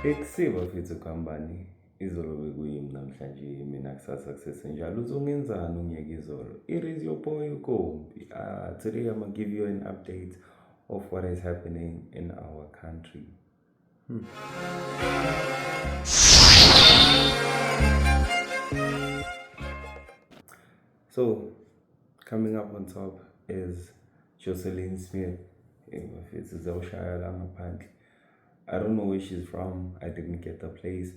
Ekusiba mfethu Khambane, izolo bekuyimi namhlanje mina kusasa kusesenjalo. Uzongenzani unyaka izolo? It is your boy uKombi. Today I'm gonna give you an update of what is happening in our country. So, coming up on top is Jocelyn Smith. I don't know where she's from. I didn't get the place.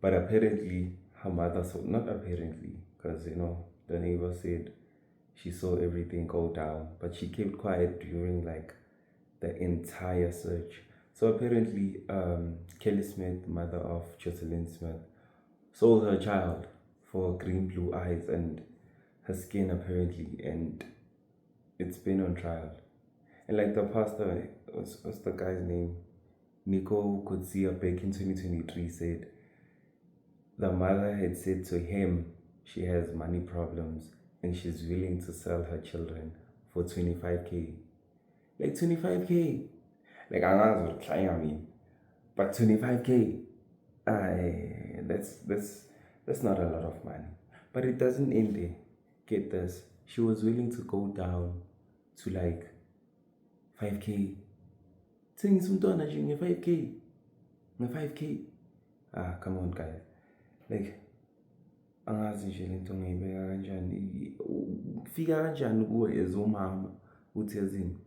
But apparently, her mother saw, not apparently, because the neighbor said she saw everything go down, but she kept quiet during like the entire search. So apparently, Kelly Smith, mother of Jocelyn Smith, sold her child for green blue eyes and her skin apparently, and it's been on trial. And like the pastor, what's the guy's name? Nico Kutsia back in 2023 said the mother had said to him she has money problems and she's willing to sell her children for 25K. Like 25K. Like I mean, but 25K. That's not a lot of money. But it doesn't end there. Get this. She was willing to go down to like 5K. Saying some 5K. 5K. Come on guys. Like angazi nje lento ngiyibeka kanjani kufika kanjani kuwe ezomama uthi yazini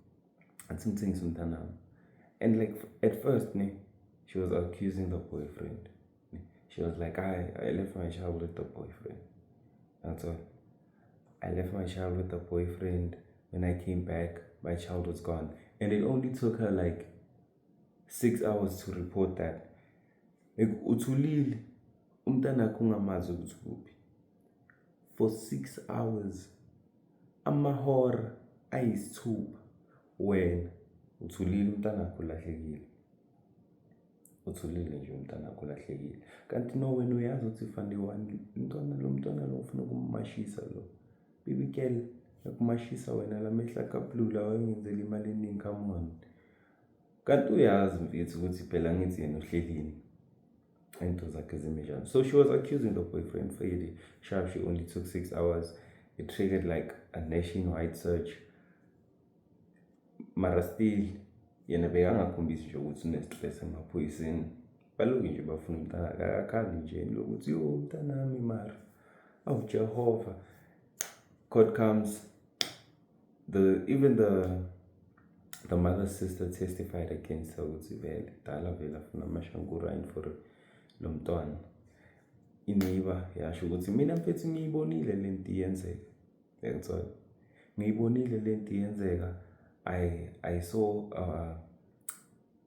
athi ngithengisa umntanami. And like at first she was accusing the boyfriend. She was like, I left my child with the boyfriend. That's all. I left my child with the boyfriend. When I came back, my child was gone. And it only took her like 6 hours to report that. Like uthulile umntanakho ungamazi ukuthi kuphi for 6 hours, amahora ayisithupha wena uthulile umntanakho ulahlekile. Uthulile nje umntanakho ulahlekile. Kanti no wena uyazi ukuthi fande wani lo mntwana lo ufuna ukumashisa lo. Baby girl, ukumashisa wena lamehla akablula wayengenzela imali eningi come on. Kanti uyazi mfethu ukuthi phela ngithi yena uhlelini. So she was accusing the boyfriend for it. Sharp, she only took 6 hours. It triggered like a nationwide search. Mara still, yena bekangakhombisi nje ukuthi unestress emaphoyiseni. Baloku nje bafuna umntana akakhali nje lokuthi yo umntanami mara. Oh Jehovah. Court comes. Even the mother's sister testified against her ukuthi vele dala vele afuna amashangurane for lo mntwana. Ineighbor yasho ukuthi mina mfethu ngiyibonile lento iyenzeka. Yangithola. Ngiyibonile lento iyenzeka. I saw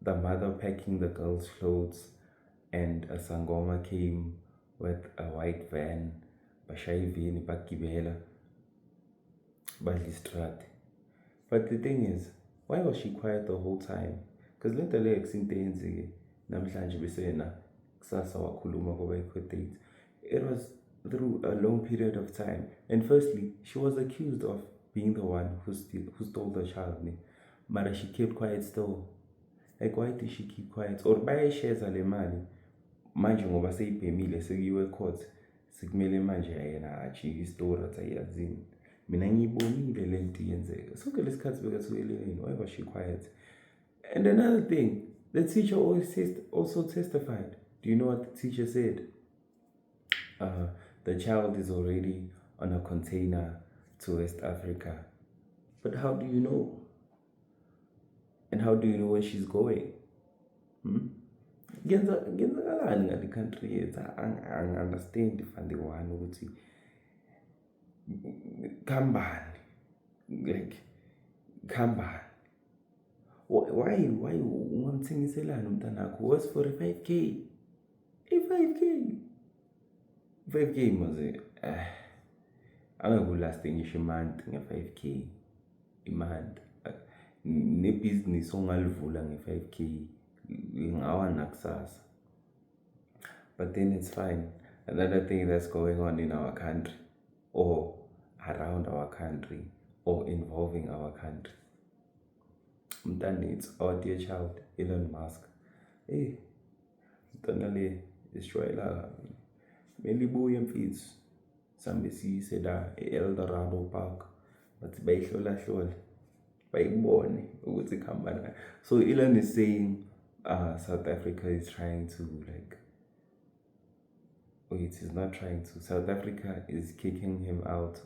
the mother packing the girl's clothes and a sangoma came with a white van. Bashayivini bagibela badlistrate. But the thing is, why was she quiet the whole time? Because lento le exinte yenzeke namhlanje besena kusasa wakhuluma ngoba date. It was through a long period of time. And firstly, she was accused of being the one who stole the child. But she kept quiet still. Like why did she keep quiet? Or bayayisheza le mali manje ngoba seyibhemile sekuyiwe court sekumele manje yena achi history ayazini. Mina ngiyibonile lento iyenzeka. Sonke lesikhathi bekathukeleleni. Why was she quiet? And another thing, the teacher also testified. Do you know what the teacher said? The child is already on a container to West Africa. But how do you know? And how do you know where she's going? Ngenzakalani ngale country yethu? I understand if and the one ukuthi Khambane. Like Khambane. Why ungamthengiselani umntanakho? Was for 5K. 5K. 5K manje. Angekulasti ngisho month nge5K. Imandi. Nebusiness ongalivula nge5K ngawa nakusasa. But then it's fine. Another thing that's going on in our country or around our country or involving our country. It's our dear child, Elon Musk. Hey, Tonale Israel Melibuye mfethu sambe siyise la e-Eldorado Park bathi bayihlola bayibone ukuthi kuhamba nayo. So Elon is saying South Africa is trying to like wait, he's not trying to. South Africa is kicking him out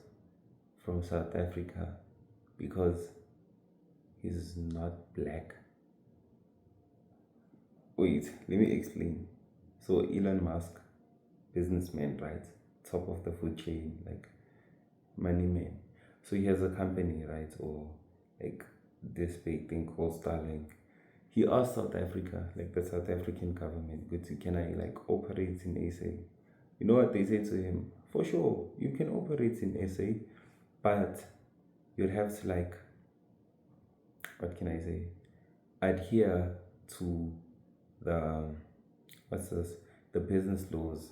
from South Africa because he's not black. Wait, let me explain. So Elon Musk, businessman, right? Top of the food chain, like money man. So he has a company, right? Or like this big thing called Starlink. He asked South Africa, like the South African government, can I like operate in SA? You know what they say to him? For sure, you can operate in SA, but you'll have to like, what can I say? Adhere to the the business laws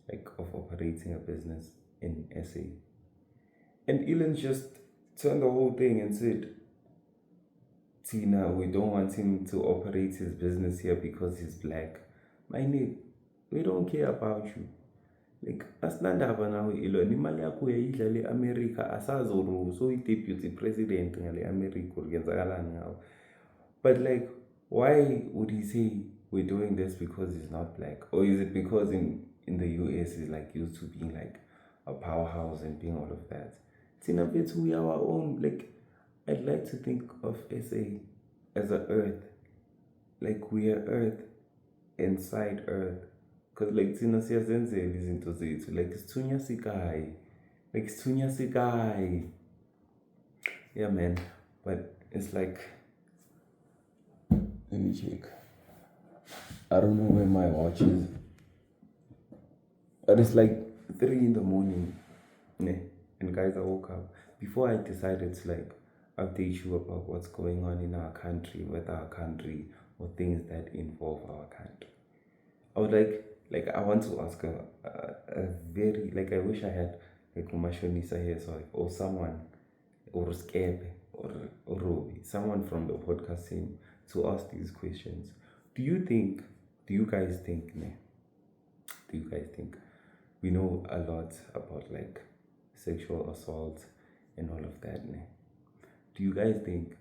like of operating a business in SA. And Elon just turned the whole thing and said, Tina, we don't want him to operate his business here because he's black. My nigga, we don't care about you. Like asinandaba nawe Elon, imali yakho uyayidla le America, asazoru so i-deputy president ngale America kuyenzakalani ngawo. But like, why would he say we're doing this because he's not black? Or is it because in the US he's like used to being like a powerhouse and being all of that? Tina, we are our own. Like, I'd like to think of SA as a earth. Like we are earth inside earth. Because like Tina siyazenzela izinto zethu. Like sithunya sikai. Like sithunya sikai. Yeah man. But it's like, let me check. I don't know where my watch is. But it's like 3 in the morning. And guys, I woke up. Before I decided to like update you about what's going on in our country, with our country, or things that involve our country, I would like I want to ask a very, like, I wish I had like Umashonisa here, so or someone, or Skepe, or Robi, someone from the podcast team to ask these questions. Do you guys think we know a lot about like sexual assault and all of that? Do you guys think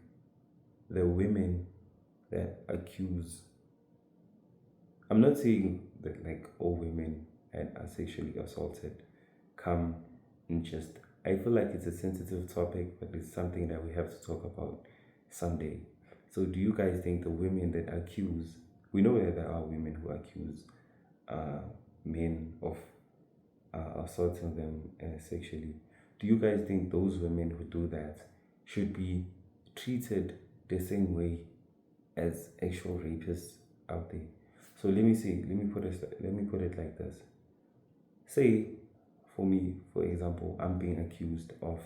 the women that accuse, I'm not saying that like all women that are sexually assaulted come and just, I feel like it's a sensitive topic, but it's something that we have to talk about someday. So do you guys think the women that accuse, we know that there are women who accuse men of assaulting them sexually. Do you guys think those women who do that should be treated the same way as actual rapists out there? So let me put it like this. Say, for me, for example, I'm being accused of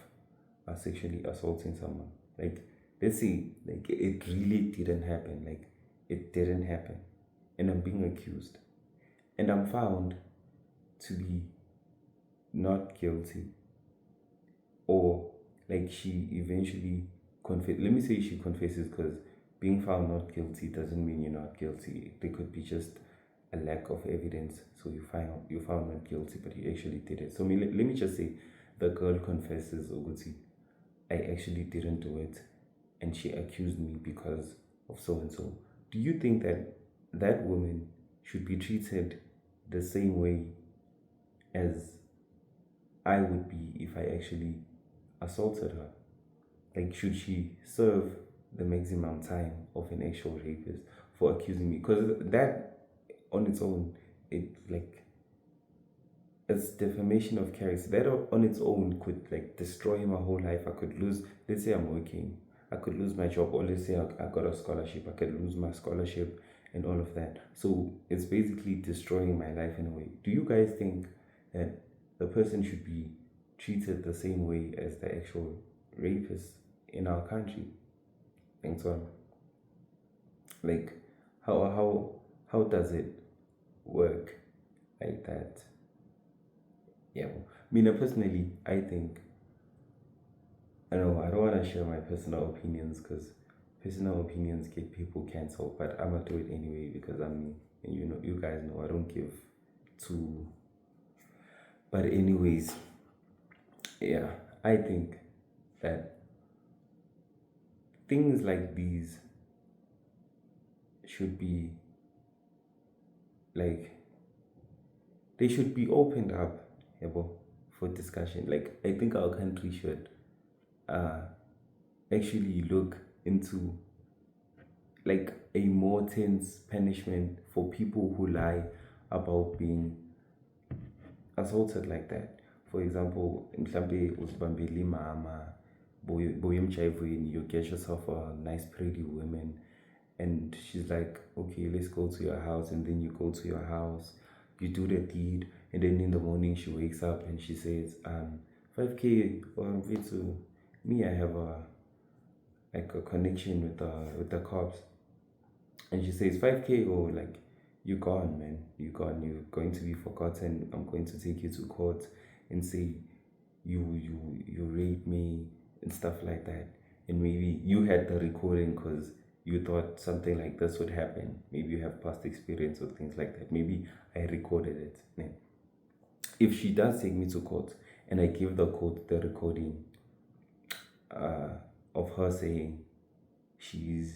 sexually assaulting someone. Like, let's say, like, it really didn't happen. Like, it didn't happen. And I'm being accused. And I'm found to be not guilty. Or, like, she eventually confesses. Let me say she confesses, because being found not guilty doesn't mean you're not guilty. There could be just a lack of evidence. So you found not guilty, but you actually did it. So let me just say the girl confesses, Oguti, I actually didn't do it, and she accused me because of so and so. Do you think that that woman should be treated the same way as I would be if I actually assaulted her? Like, should she serve the maximum time of an actual rapist for accusing me? Because that on its own, it's defamation of character. That on its own could like destroy my whole life. I could lose, let's say I'm working, I could lose my job, or let's say I got a scholarship, I could lose my scholarship and all of that. So it's basically destroying my life in a way. Do you guys think that the person should be treated the same way as the actual rapist in our country? Thanks, on. Like, how does it work like that? Yeah, me personally, I think, I don't want to share my personal opinions because personal opinions get people cancelled, but I'm gonna do it anyway because I'm me. And you guys know I don't give two. But anyways, yeah, I think that things like these should be like they should be opened up, yabo, for discussion. Like I think our country should uh actually look into like a more tense punishment for people who lie about being assaulted like that. For example, mhlambe uzibambele mama, boy emjayivweni, you get yourself a nice pretty woman, and she's like, okay, let's go to your house, and then you go to your house, you do the deed, and then in the morning she wakes up and she says, 5K or to me, I have a connection with the cops, and she says 5K, or like, you're gone, man, you're gone, you're going to be forgotten, I'm going to take you to court and say you raped me and stuff like that. And maybe you had the recording because you thought something like this would happen. Maybe you have past experience or things like that. Maybe I recorded it. Yeah. If she does take me to court and I give the court the recording of her saying she's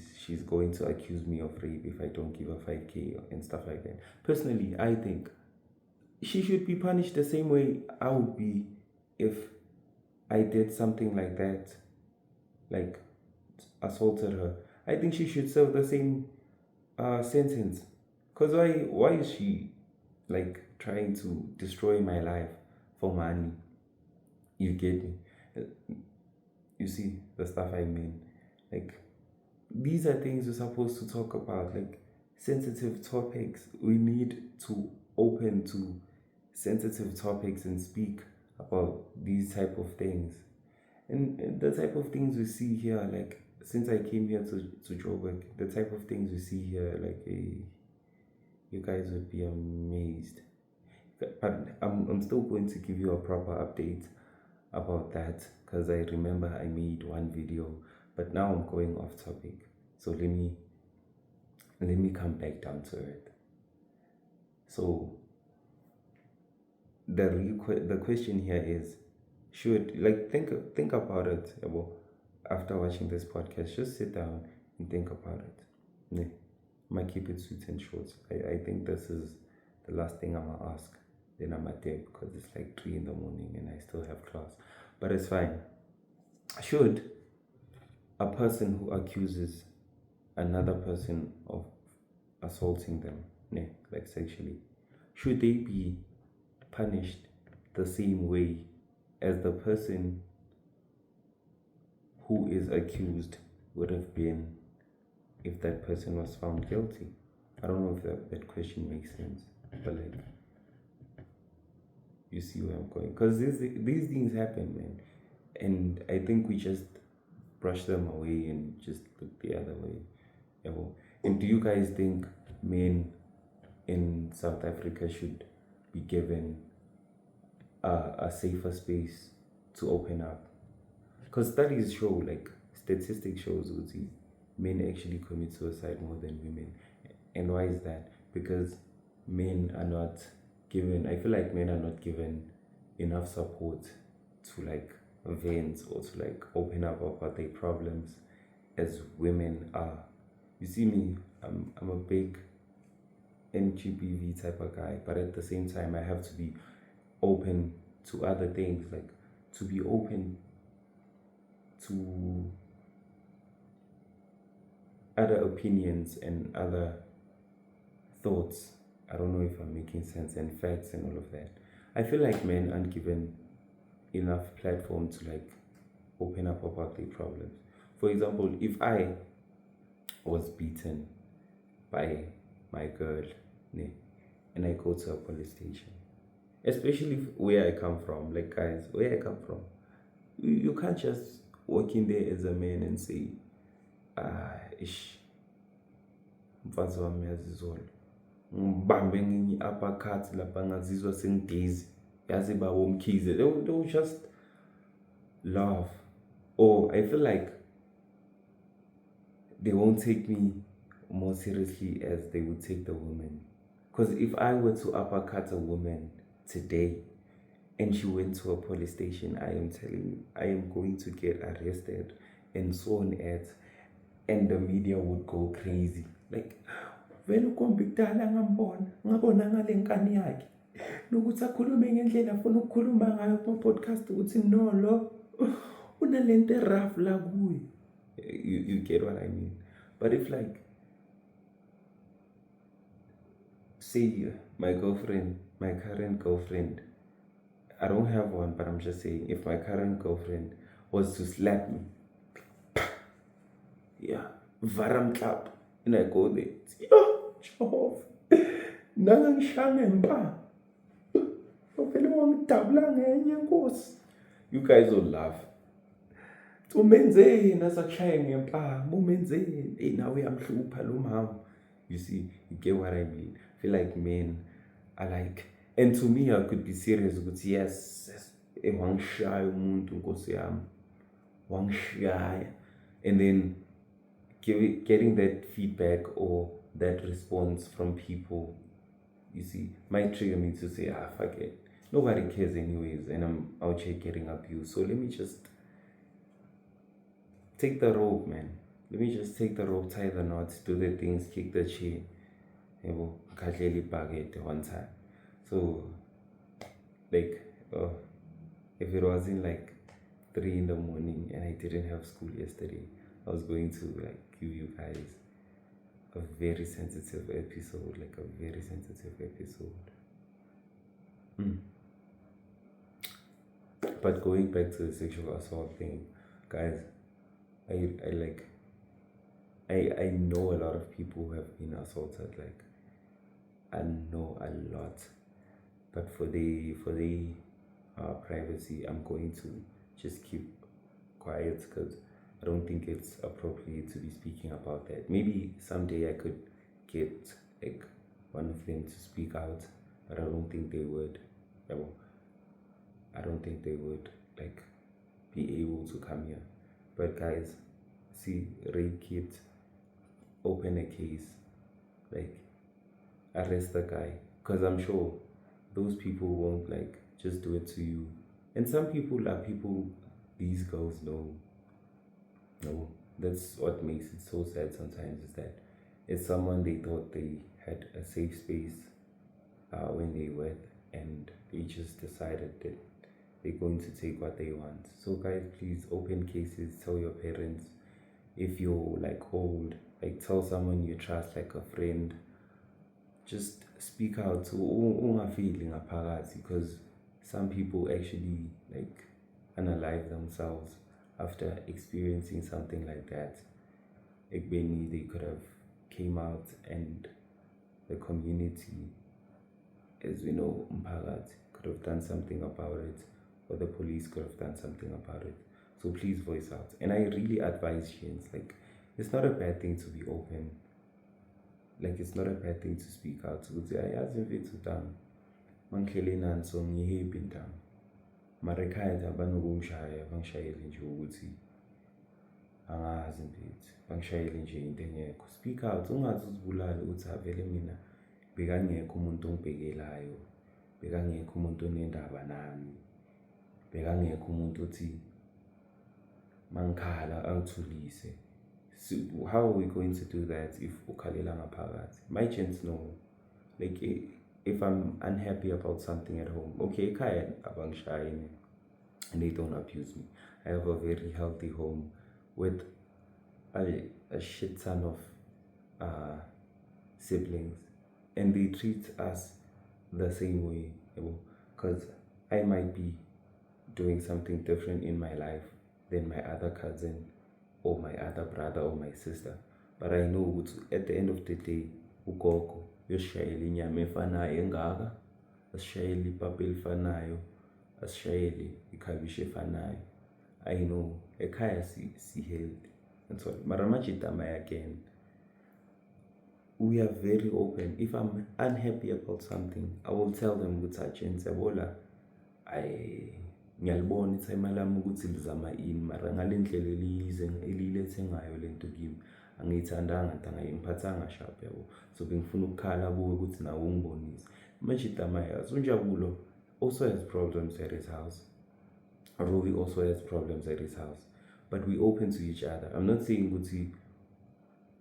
going to accuse me of rape if I don't give her 5K and stuff like that. Personally, I think she should be punished the same way I would be if I did something like that, like assaulted her. I think she should serve the same sentence. Cause why is she like trying to destroy my life for money? You get me? You see the stuff I mean? Like these are things we're supposed to talk about, like sensitive topics. We need to open to sensitive topics and speak about these type of things. And the type of things we see here, like since I came here to Joburg, the type of things we see here, like you guys would be amazed. But I'm still going to give you a proper update about that because I remember I made one video, but now I'm going off topic. So let me come back down to it. So the question here is, should, like, think about it after watching this podcast. Just sit down and think about it. Yeah. I might keep it sweet and short. I think this is the last thing I'm gonna ask. Then I'm at there because it's like 3 in the morning and I still have class. But it's fine. Should a person who accuses another person of assaulting them, yeah, like sexually, should they be punished the same way as the person who is accused would have been if that person was found guilty? I don't know if that question makes sense, but like, you see where I'm going, because these things happen, man, and I think we just brush them away and just look the other way. Yeah. And do you guys think men in South Africa should be given a safer space to open up? Because studies show, like statistics shows, men actually commit suicide more than women. And why is that? Because men are not given, I feel like men are not given enough support to like vent or to like open up about their problems as women are. You see me, I'm a big NGBV type of guy, but at the same time I have to be open to other things, like to be open to other opinions and other thoughts. I don't know if I'm making sense, and facts and all of that. I feel like men aren't given enough platform to like open up about their problems. For example, if I was beaten by my girl, ne, and I go to a police station, especially where I come from, like guys, where I come from, you can't just walk in there as a man and say, ish, mfazi wami yazizolo, ngibambe ngenye i-uppercut lapha ngazizwa sengidizzy, yazi baba umkhize. They will just laugh. Or I feel like they won't take me more seriously as they would take the woman. Because if I were to uppercut a woman today and she went to a police station, I am telling you, I am going to get arrested and sworn at, and the media would go crazy. Like, vele ukombidala ngabona ngale nkani yakhe nokuthi akhulume ngendlela afuna ukukhuluma ngayo ku-podcast ukuthi no lo unalento eraf la kuye. You get what I mean? But if like, say my current girlfriend, I don't have one, but I'm just saying, if my current girlfriend was to slap me, yeah, varam clap, and I go there, yo, Jehovah, nangangishange mba, ovele wangitabla ngenye nkosi. You guys will laugh. Umenzeni asakushaye ngempama, umenzeni, hey, nawe uyamhlupha lo mama. You see, you get what I mean? I feel like men are like, and to me I could be serious with yes, wangishaya umuntu nkosi yami, wangishaya, and then getting that feedback or that response from people, you see, might trigger me to say, fuck it, nobody cares anyways, and I'm out here getting abused, so let me just take the rope, man. Let me just take the rope, tie the knots, do the things, kick the chain, one time. So, like, if it wasn't like 3 in the morning and I didn't have school yesterday, I was going to like give you guys a very sensitive episode, like a very sensitive episode. But going back to the sexual assault thing, guys, I know a lot of people who have been assaulted. Like, I know a lot, but for the privacy, I'm going to just keep quiet because I don't think it's appropriate to be speaking about that. Maybe someday I could get like one of them to speak out, but I don't think they would. I don't think they would like be able to come here. But guys, see, rape kids, open a case, like arrest the guy, because I'm sure those people won't like just do it to you. And some people are people these girls know. No, that's what makes it so sad sometimes, is that it's someone they thought they had a safe space when they were, and they just decided that they're going to take what they want. So guys, please open cases, tell your parents. If you're like old, like tell someone you trust, like a friend. Just speak out to feeling because some people actually like unalive themselves after experiencing something like that. They could have came out, and the community, as we know, could have done something about it, or the police could have done something about it. So please voice out. And I really advise James, like, it's not a bad thing to be open. Like, it's not a bad thing to speak out. Ukuthi ayazi mfethu dam, mangihlele nanso ngihappy dam. Mara ekhaya nje abanokungishaya, bangishayele nje ukuthi angazi mfethu, bangishayele nje into engekho. Speak out, ungathi uzibulale uthi avele mina bekangekho umuntu ongibhekelayo, bekangekho umuntu onendaba nami, bekangekho umuntu uthi mangikhala angithulise. So how are we going to do that if ukhalela ngaphakathi? My chance no. Like, if I'm unhappy about something at home, okay, ekhaya abangishayini and they don't abuse me. I have a very healthy home with a shit ton of siblings, and they treat us the same way, because I might be doing something different in my life than my other cousin or my other brother or my sister, but I know at the end of the day, ugogo uyosishayela inyama efanayo engaka, asishayele ipapa elifanayo, asishayele ikhabishi efanayo. I know ekhaya si healthy. And so Maramajitama again, we are very open. If I'm unhappy about something, I will tell them ukuthi Nsabola, ngiyalibona ithayima lami ukuthi lizama ini, mara ngale ndlela elilethe ngayo lento kimi angiyithandanga ntanga ngiphathanga sharp yabo. So bengifuna ukukhala kuwe ukuthi nawe ungibonise. Manje Damayazi uNjabulo also has problems at his house. Robbie also has problems at his house. But we open to each other. I'm not saying ukuthi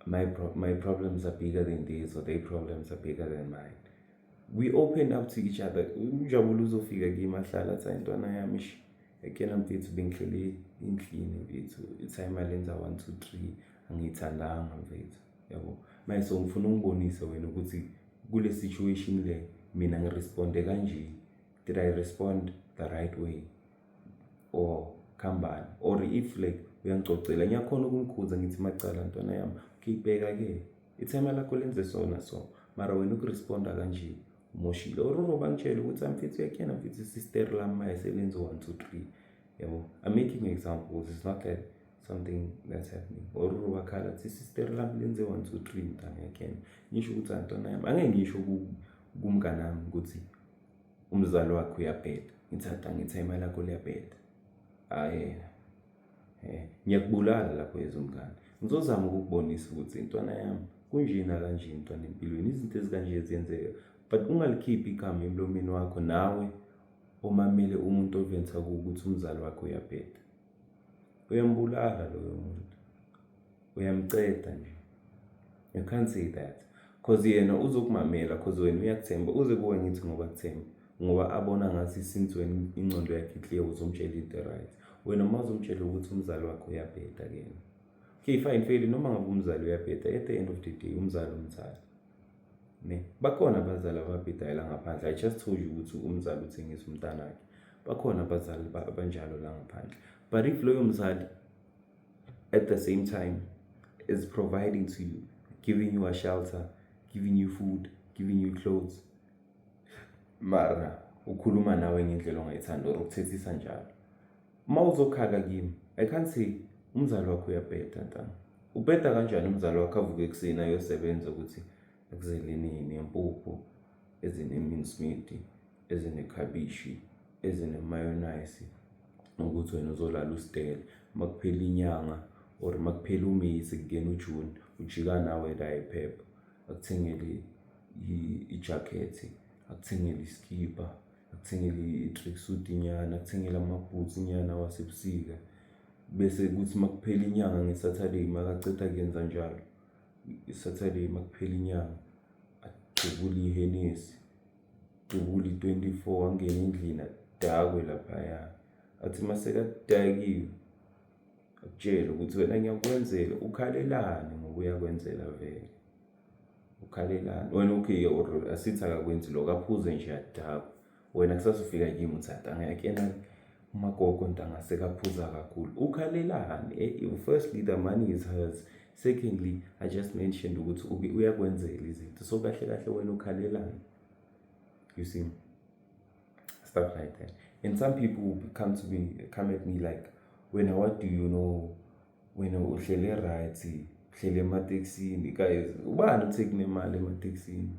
my problems are bigger than theirs or their problems are bigger than mine. We open up to each other. UNjabulo uzofika kimi ahlala athi intwana yami ekena mfethu bengihlele endlini mfethu itime alenza 1 2 3 angiyithandanga mfethu yabo. Manje so ngifuna ungibonise wena ukuthi kule situation le mina ngiresponde kanje. Did I respond the right way or kambani? Or if like uyangicocela ngiyakhona ukumkhuza ngithi macala ntwana yami ukibheka ke itime lakho lenze sona so mara wena ukuresponda kanje umoshile. Or bangitshela ukuthi mfethu yakena mfethu sister lami mayeselenza 1 2 3 yabo. I'm making examples. It's not like something that's happening. Or bakhala ukuthi sister lami lenze 1 2 3 ntanga yakena. Ngisho ukuthi ntwana yami angeke ngisho kumnganami ukuthi umzali wakho uyabheda ngithatha ngitime lakho liyabheda. Ngiyakubulala lapho ezomngane. Ngizozama ukukubonisa ukuthi intwana yami kunjena kanje intwana empilweni izinto ezikanje ziyenzeka. But ungalikhiphi igama emlomeni wakho nawe omamele umuntu oventsa ukuthi umzali wakho uyabheda. Uyambulala loyo muntu. Uyamceda nje. You can't say that. Cause yena uzokumamela cause wena uyakuthemba uze kuwe ngithi ngoba kuthemba. Ngoba abona ngathi since wena ingcondo yakhe clear uzomtshela into right. Wena mazomtshela ukuthi umzali wakho uyabheda kena. Okay fine fail noma ngabe umzali uyabheda at the end of the day umzali umzali. Bakhona abazali ababheda la ngaphandle. I just told you ukuthi umzali uthengisa umntana wakhe. Bakhona abazali abanjalo la ngaphandle. But if loyo mzali at the same time is providing to you, giving you a shelter, giving you food, giving you clothes, mara ukhuluma nawe ngendlela ongayithanda or ukuthethisa njalo, mawuzokhala kimi I can't say umzali wakho uyabheda ntanga. Ubheda kanjani umzali wakho avuke ekseni ayosebenza ukuthi akuzelenini impuphu ezine-mincemeat ezinekhabishi ezine-mayonnaise ukuthi wena uzolala ustele makuphela inyanga or makuphela uMeyi sekungena uJune ujika nawe la ephepha akuthengele ijacket akuthengele iskipa akuthengele i-tracksuit inyana akuthengele amaboots inyana wasebusika bese kuthi makuphela inyanga ngeSaturday makaceda kuyenza njalo iSaturday makuphela inyanga adubula iHennessy dubula i24 angena endlini adakwe lapha athi masekadakiwe akutshela ukuthi wena ngiyakwenzela ukhalelane ngokuya kwenzela vele ukhalelane wena okay or asithi akakwenzi lokho aphuze nje adakwe wena kusasufika kimi uthanda ngiyakena umagogo ntanga sekaphuza kakhulu ukhalelane. Firstly the money is hers. Secondly I just mentioned ukuthi uyakwenzela izinto so kahle kahle wena ukhalelane. You see stuff like that. And some people will come at me like, when what do you know when uhlele right uhlele emateksini guys ubani utake nemali emateksini?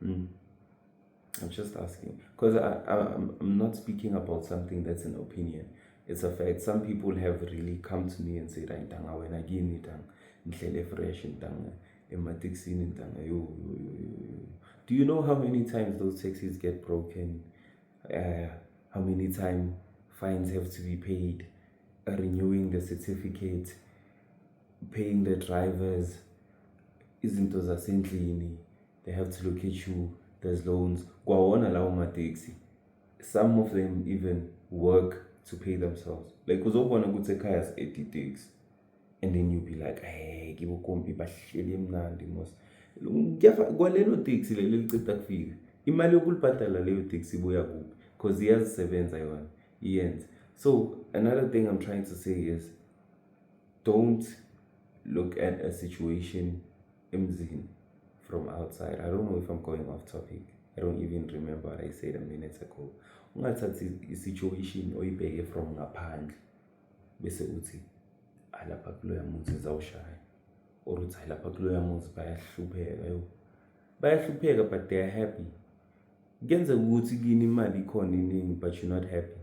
I'm just asking because I'm not speaking about something that's an opinion. It's a fact. Some people have really come to me and said ntanga wena kini ntanga ngihlele fresh ntanga emateksini ntanga yo. Do you know how many times those taxis get broken? How many times fines have to be paid, renewing the certificate, paying the drivers, izinto zasendlini, they have to locate you, there's loans. Kwawona lawo ma-taxi. Some of them even work to pay themselves. Like uzobona ukuthi ekhaya si-80 taxi and then you'll be like, hey, kibokompi bahleli mnandi mos. Kwalelo taxi leli liceda kufika. Imali yokulibhadala leyo taxi ibuya kuphi because iyazisebenza yona iyenza. So another thing I'm trying to say is don't look at a situation emzini from outside. I don't know if I'm going off topic. I don't even remember what I said a minute ago. Ungathathi i-situation oyibheke from ngaphandle bese uthi alapha kuloya muntu izawushaya or uthi alapha kuloya muntu bayahlupheka but they are happy. Kuyenzeka ukuthi kini imali ikhona iningi but you're not happy.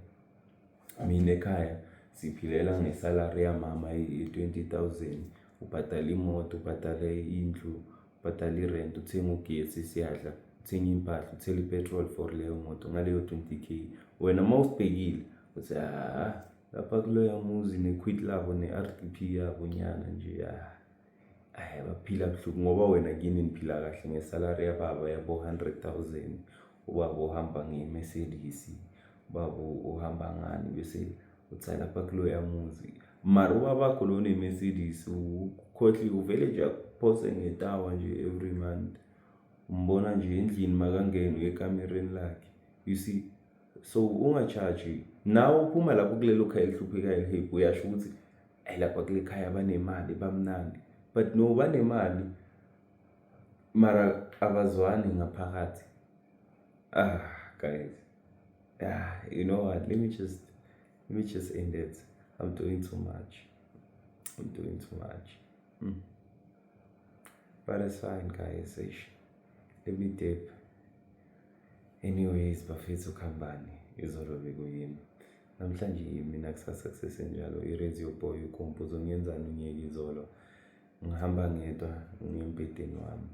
Mina ekhaya siphilela ngesalary yamama ye-20,000 ubhadala imoto, ubhadale indlu, ubhadala irent, uthenga ugesi, siyadla, uthenga impahla, uthela ipetrol for leyo moto ngaleyo 20k. Wena mawusibhekile uthi lapha kuloya muzi ne-quit labo ne-RDP yabo nyana nje baphila buhlungu ngoba wena kini niphila kahle ngesalary yababa yabo 100,000, ubaba uhamba nge-Mercedes, ubaba uhamba ngani bese uthi lapha kuloya muzi. Mara ubabakho lo ne-Mercedes ukhohliwe, uvele nje akuphose ngetawa nje every month, umbona nje endlini makangena ekamereni lakhe, you see. So ungacharge nawe uphuma lapho kulelo khaya elihluphekayo hey uyasho ukuthi lapha kule khaya banemali bamnandi, but no banemali mara abazwani ngaphakathi. Guys, you know what, let me just end it. I'm doing too much. But it's fine guys, let me dip. Anyways, bafethu khambani, izolo bekuyimi. Namhlanje mina kusasuccess njalo, i-radio boy ukhompo uzongiyenzani unyeke izolo. Ngihamba ngedwa ngiyembedeni wami.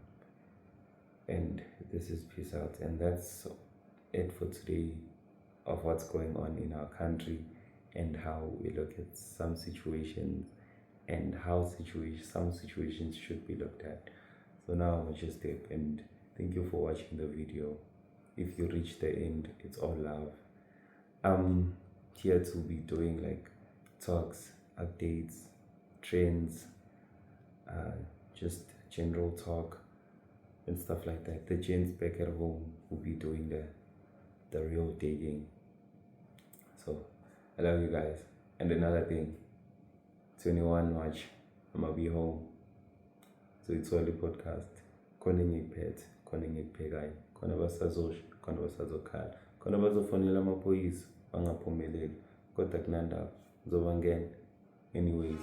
And this is peace out, and that's it for today of what's going on in our country and how we look at some situations and how some situations should be looked at. So now I'm just dip, and thank you for watching the video. If you reach the end, it's all love. I'm here to be doing like talks, updates, trends, just general talk and stuff like that. The gents back at home will be doing the real digging. So I love you guys. And another thing, 21 March, I'm gonna be home. So it's all the podcast. Khona ngikuphethe, khona ngikuphekai, khona basazosho, khona basazokhala, khona bazofonela amaphoyisa bangaphumeleli, kodwa kunandaba ngizoba ngena anyways.